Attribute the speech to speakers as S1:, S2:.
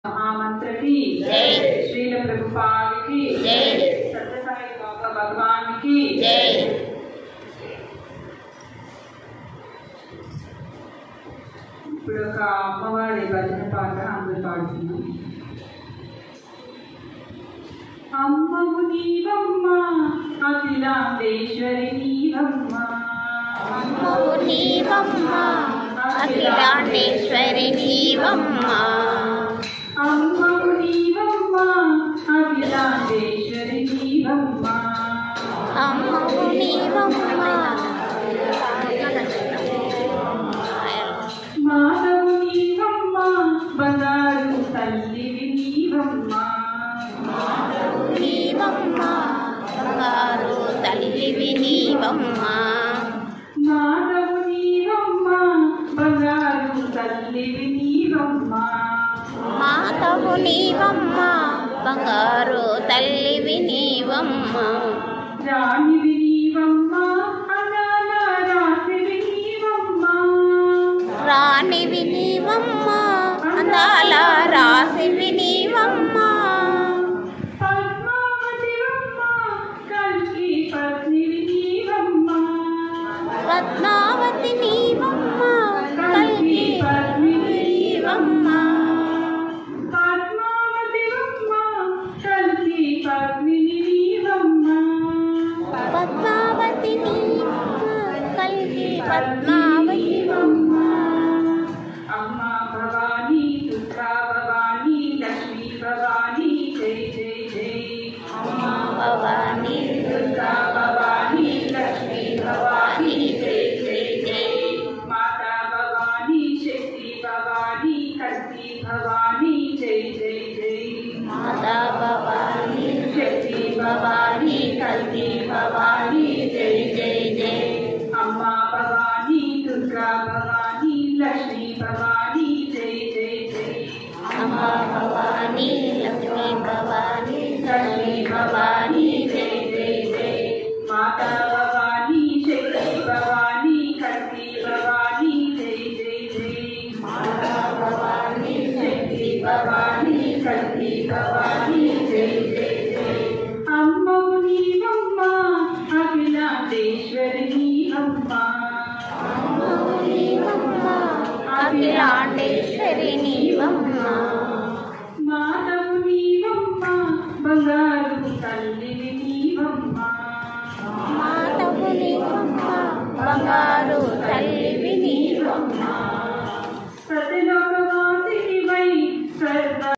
S1: महामंत्र की जय, श्रील प्रभुपाद की जय, सत्य साई बाबा भगवान की जय। ఇప్పుడు ఒక అమ్మవారి భజన పాట అందరూ పాడుతున్నాం. అమ్మవు నీవమ్మ అఖిలాండేశ్వరి నీవమ్మ,
S2: అమ్మవు నీవమ్మ అఖిలాండేశ్వరి నీవమ్మ,
S1: అమ్మవు నీవమ్మ అఖిలాండేశ్వరి నీవమ్మ,
S2: అమ్మవు నీవమ్మ
S1: మాధవు నీవమ్మ బంగారు తల్లివి నీవమ్మ,
S2: మాధవు నీవమ్మ బంగారు తల్లివి నీవమ్మ,
S1: మాధవు నీవమ్మ బంగారు తల్లివి నీవమ్మ,
S2: మాధవు నీవమ్మ బంగారు తల్లివి నీవమ్మ,
S1: రాణివి నీవమ్మ అనాల రాసివి నీవమ్మ,
S2: రాణివి నీవమ్మ అందాల రాసివి నీవమ్మ,
S1: పద్మావతివమ్మ కల్కి పత్నివి నీవమ్మ,
S2: పద్మావతి నీవమ్మ కల్కి పద్మిని నీవమ్మ,
S1: పద్మావతివమ్మ కల్కి పత్నివి నీవమ్మ,
S2: పద్మావతి నీవమ్మ కల్కి పద్మావతి
S1: నీవమ్మ. అమ్మ భవానీ దుర్గా భవానీ లక్ష్మీ భవానీ జై జై జై,
S2: అమ్మ భవానీ
S1: దుర్గా భవానీ లక్ష్మీ భవానీ జై జై జై, మాతా భవానీ శక్తి భవానీ కల్కి భవానీ జై జై జై,
S2: మాతా భవానీ
S1: శక్తి
S2: భవానీ కల్కి భవానీ జై జై జై,
S1: అమ్మ భవానీ దుర్గా భవానీ లక్ష్మీ భవానీ జై జై జై,
S2: అమ్మ భవానీ లక్ష్మీ భవానీ
S1: లక్ష్మీ భవానీ జై జై జై, మాతా భవానీ శక్తి భవానీ కల్కి భవానీ జై జై జై,
S2: మాతా భవానీ
S1: శక్తి భవానీ కల్కి భవానీ